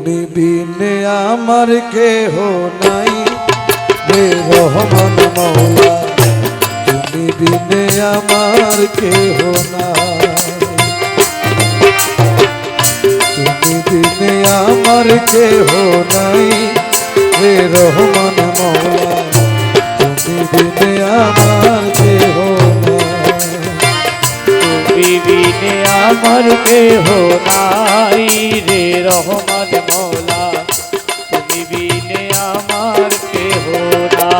তুমি বিনে আমার কেহ নাই হে রহমান মওলা, তুমি বিনে আমার কেহ নাই, তুমি বিনে আমার কেহ নাই হে রহমান মওলা, তুমি বিনে আমার কেহ নাই, তুমি বিনে আমার কেহ নাই রে রহমান মওলা, তুমি বিনে আমার কেহ নাই।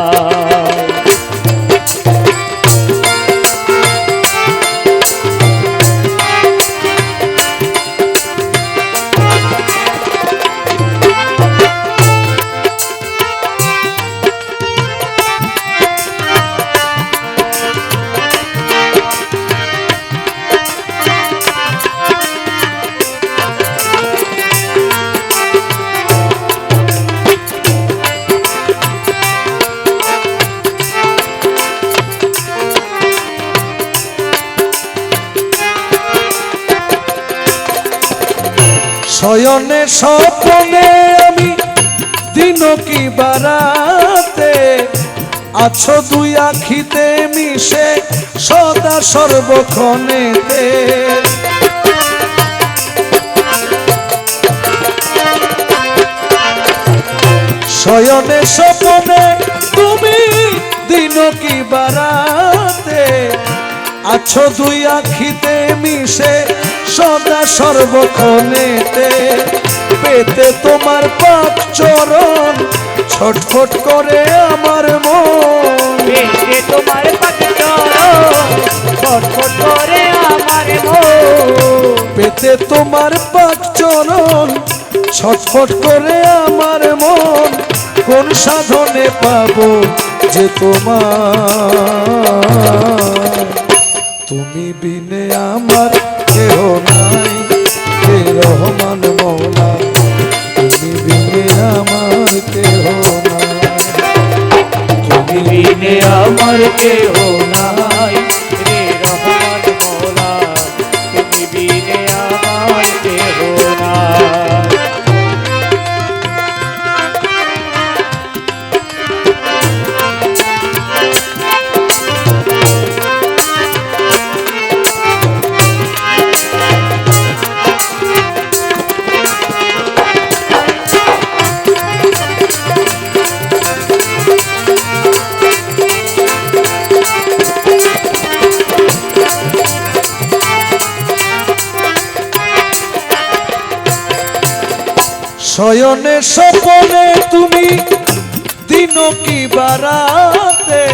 শয়নে স্বপ্নে আমি দিন কি বারাতে আছো দুই আখিতে মিশে সদা সর্বক্ষণেতে, শয়নে স্বপ্নে তুমি দিন কি বারাতে আছো দুই আখিতে মিশে সদা সর্বক্ষণেতে, পেতে তোমার পাক চরণ ছটফট করে আমার মন, পেতে তোমার পাক চরণ ছটফট করে আমার মন, পেতে তোমার পাক চরণ ছটফট করে আমার মন, কোন সাধনে পাবো যে তোমার, তুমি বিনে আমার কেহ নাই হে রহমান মওলা, তুমি বিনে আমার কেহ নাই, তুমি বিনে আমার কেহ নাই রে রহমান মওলা, তুমি বিনে আমার কেহ নাই। শয়নে স্বপনে তুমি দিন কি বারাতে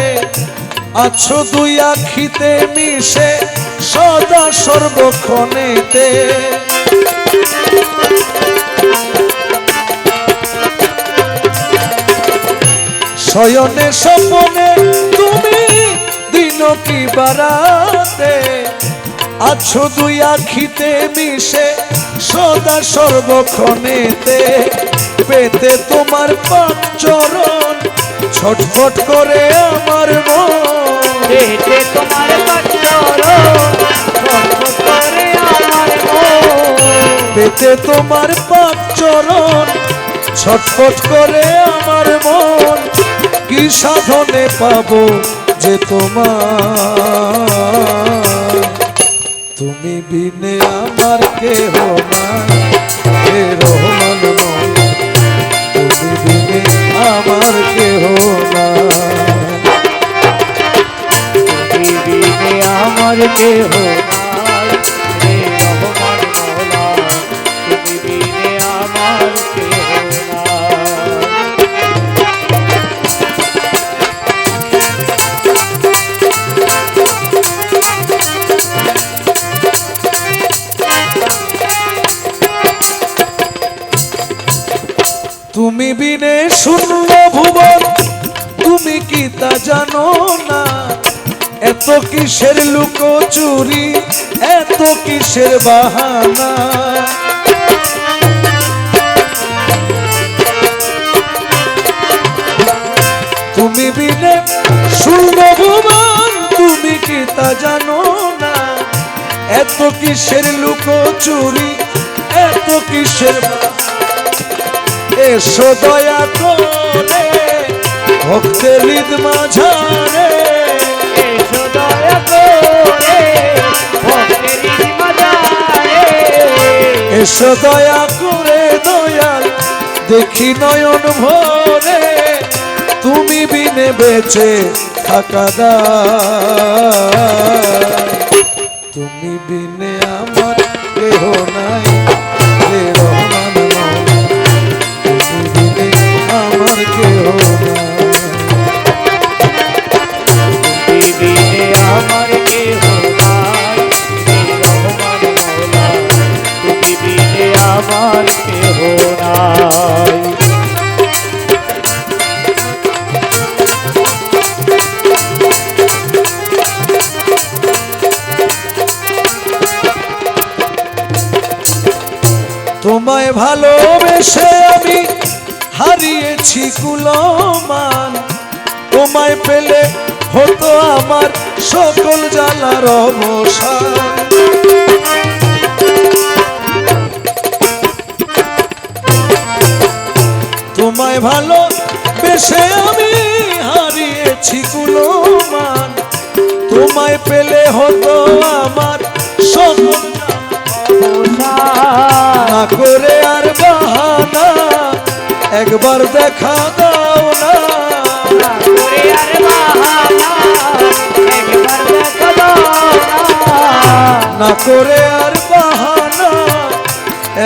আছো দুই আখিতে মিশে সদা সর্বক্ষণেতে, শয়নে স্বপনে তুমি দিন কি বারাতে আছো দুই আখিতে মিশে সদা সর্বক্ষণেতে, পেতে তোমার পাক চরণ ছটফট করে আমার মন, পেতে তোমার পাক চরণ ছটফট করে আমার মন, পেতে তোমার পাক চরণ ছটফট করে আমার মন, কি সাধনে পাবো যে তোমার, তুমি বিনে আমার কেহ নাই হে রহমান মওলা, তুমি বিনে আমার কেহ নাই, তুমি বিনে আমার কেহ নাই রে রহমান মওলা, তুমি বিনে আমার কেহ নাই। তুমি বিনে শূন্য ভুবন, তুমি কি তা জানো না, এত কিসের লুকোচুরি এত কিসের বাহানা, তুমি বিনে শূন্য ভুবন, তুমি কি তা জানো না, এত কিসের লুকোচুরি এত কিসের বাহানা, এসো দয়া করে ভক্তের হৃদ মাঝারে, এসো দয়া করে ভক্তের মাঝারে, এসো দয়া করে দয়াল দেখি নয়ন ভরে, তুমি বিনে বেঁচে থাকা দায়, তুমি বিনে আমার কেহ নাই হে রহমান মওলা, তুমি বিনে আমার কেহ নাই। তুমি বিনে আমার কেহ নাই হে রহমান মওলা, তুমি বিনে আমার কেহ নাই। তোমায় ভালোবেসে আমি হারিয়েছি কুলমান, তোমায় পেলে হতো আমার সকল জ্বালার অবসান। তোমায় ভালোবেসে আমি হারিয়েছি কুলমান, তোমায় পেলে হতো আমার সকল না করে আর বাহানা, একবার দেখা দাও না, না করে আর বাহানা,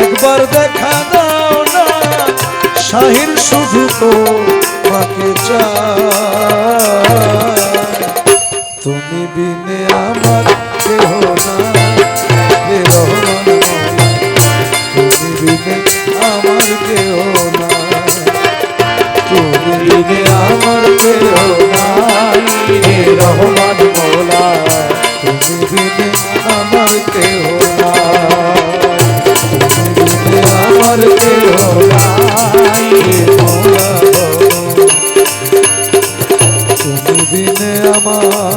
একবার দেখা দাও না, শাহির শুধু তো মাকে চায়, তুমি বিনে আমার কেহ নাই হে রহমান মওলা, তুমি বিনে আমার কেহ নাই, তুমি বিনে আমার কেহ নাই হে রহমান মওলা, তুমি বিনে আমার কেহ নাই, তুমি বিনে আমার কেহ নাই হে মওলা, তুমি বিনে আমার